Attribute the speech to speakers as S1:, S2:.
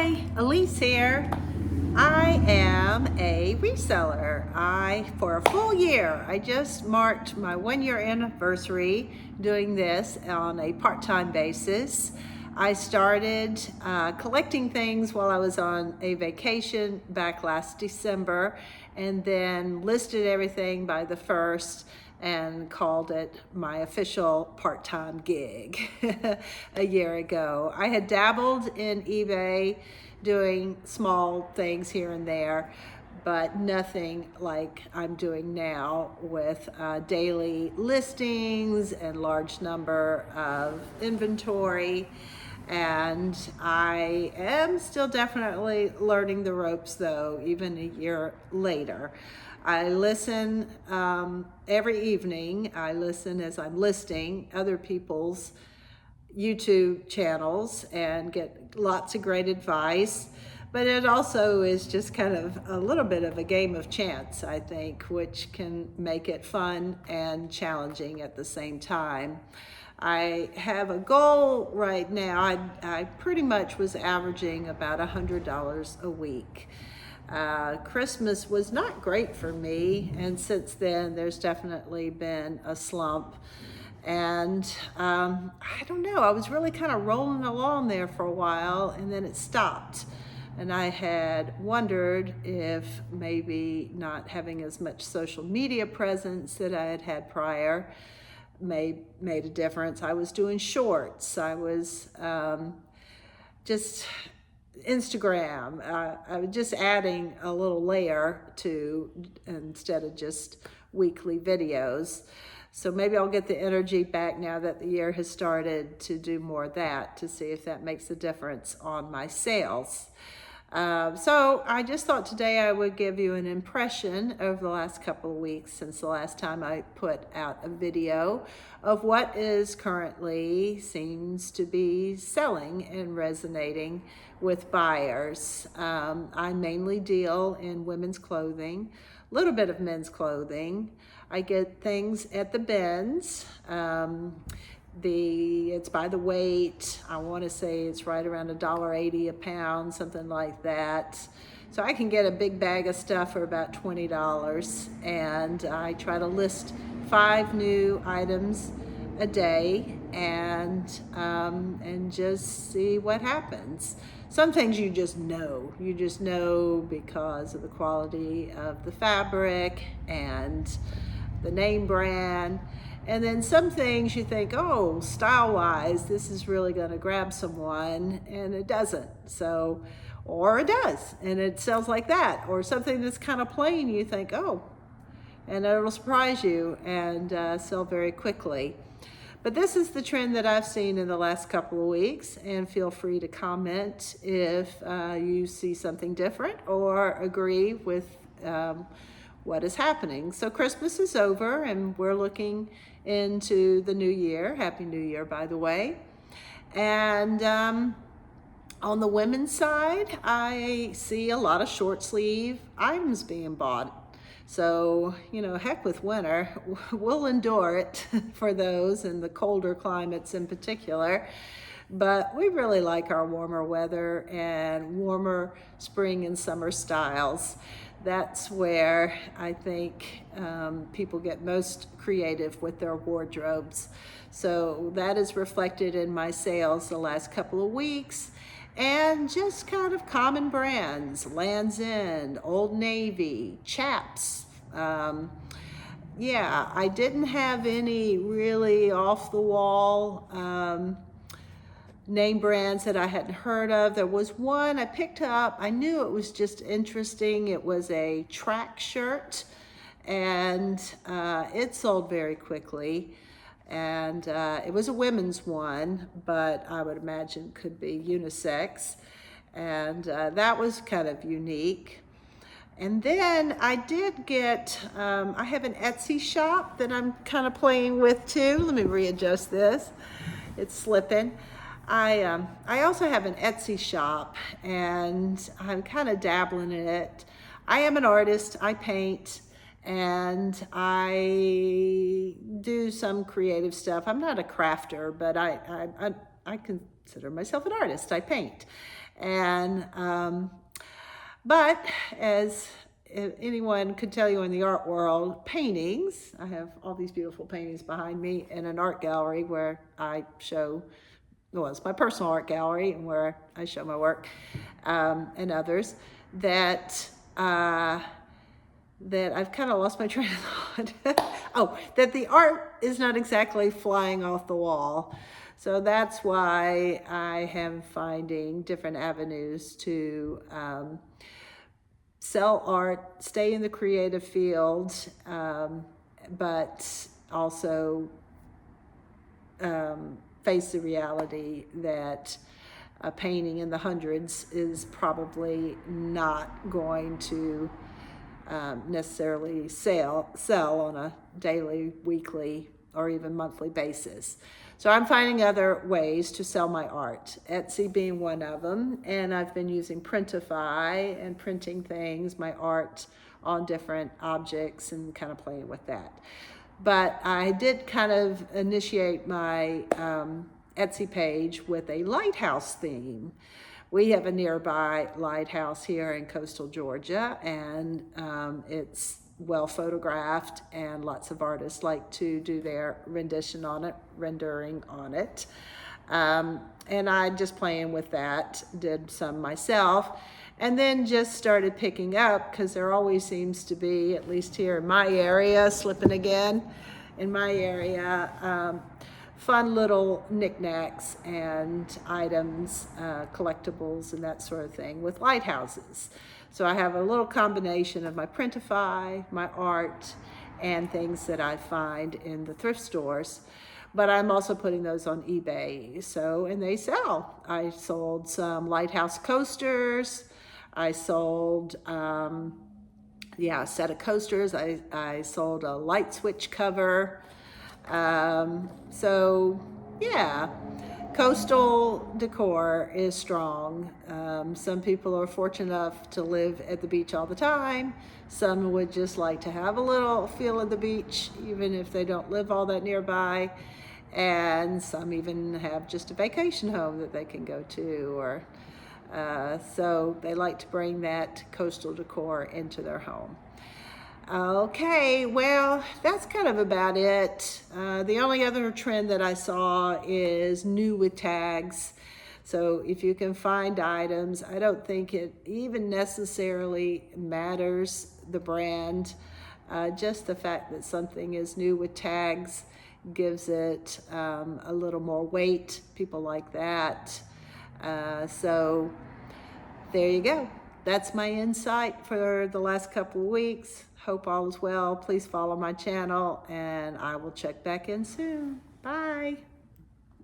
S1: Hi, Elise here. I am a reseller. For a full year, I just marked my 1 year anniversary doing this on a part-time basis. I started collecting things while I was on a vacation back last December, and then listed everything by the 1st and called it my official part-time gig a year ago. I had dabbled in eBay doing small things here and there, but nothing like I'm doing now with daily listings and large number of inventory. And I am still definitely learning the ropes though, even a year later. I listen every evening. I listen as I'm listing other people's YouTube channels and get lots of great advice. But it also is just kind of a little bit of a game of chance, I think, which can make it fun and challenging at the same time. I have a goal right now. I pretty much was averaging about $100 a week. Christmas was not great for me, and since then there's definitely been a slump. And I don't know, I was really kind of rolling along there for a while, and then it stopped. And I had wondered if maybe not having as much social media presence that I had had prior made a difference. I was doing shorts. I was just Instagram. I was just adding a little layer to instead of just weekly videos. So maybe I'll get the energy back now that the year has started to do more of that, to see if that makes a difference on my sales. So I just thought today I would give you an impression over the last couple of weeks since the last time I put out a video of what is currently seems to be selling and resonating with buyers. I mainly deal in women's clothing, a little bit of men's clothing. I get things at the bins. It's by the weight. I want to say it's right around $1.80 a pound, something like that. So I can get a big bag of stuff for about $20, and I try to list 5 new items a day and just see what happens. Some things you just know because of the quality of the fabric and the name brand. And then some things you think, oh, style-wise, this is really going to grab someone, and it doesn't. So, or it does, and it sells like that. Or something that's kind of plain, you think, oh, and it'll surprise you and sell very quickly. But this is the trend that I've seen in the last couple of weeks, and feel free to comment if you see something different or agree with what is happening. So Christmas is over and we're looking into the new year. Happy New Year, by the way. And on the women's side, I see a lot of short sleeve items being bought. So, heck with winter, we'll endure it for those in the colder climates in particular. But we really like our warmer weather and warmer spring and summer styles. That's where I think people get most creative with their wardrobes. So that is reflected in my sales the last couple of weeks. And just kind of common brands, Land's End, Old Navy, Chaps. I didn't have any really off-the-wall name brands that I hadn't heard of. There was one I picked up. I knew it was just interesting. It was a track shirt, and it sold very quickly. And it was a women's one, but I would imagine could be unisex. And that was kind of unique. And then I did get, I have an Etsy shop that I'm kind of playing with too. Let me readjust this. It's slipping. I also have an Etsy shop, and I'm kind of dabbling in it. I am an artist. I paint, and I do some creative stuff. I'm not a crafter, but I consider myself an artist. I paint. And but as anyone could tell you in the art world, paintings, I have all these beautiful paintings behind me in an art gallery where I show, well, it's my personal art gallery and where I show my work, and others, that that I've kind of lost my train of thought. Oh, that the art is not exactly flying off the wall. So that's why I am finding different avenues to sell art, stay in the creative field, but also face the reality that a painting in the hundreds is probably not going to necessarily sell on a daily, weekly, or even monthly basis. So I'm finding other ways to sell my art, Etsy being one of them, and I've been using Printify and printing things, my art on different objects and kind of playing with that. But I did kind of initiate my Etsy page with a lighthouse theme. We have a nearby lighthouse here in coastal Georgia, and it's well photographed, and lots of artists like to do their rendering on it. And I just playing with that, did some myself, and then just started picking up, because there always seems to be, at least here in my area, slipping again, in my area, fun little knickknacks and items, collectibles and that sort of thing with lighthouses. So I have a little combination of my Printify, my art, and things that I find in the thrift stores. But I'm also putting those on eBay, and they sell. I sold some lighthouse coasters. I sold, a set of coasters. I sold a light switch cover. Coastal decor is strong. Some people are fortunate enough to live at the beach all the time. Some would just like to have a little feel of the beach, even if they don't live all that nearby. And some even have just a vacation home that they can go to, so they like to bring that coastal decor into their home. Okay, well, that's kind of about it. The only other trend that I saw is new with tags. So if you can find items, I don't think it even necessarily matters the brand. Just the fact that something is new with tags gives it a little more weight. People like that. So there you go. That's my insight for the last couple of weeks. Hope all is well. Please follow my channel, and I will check back in soon. Bye.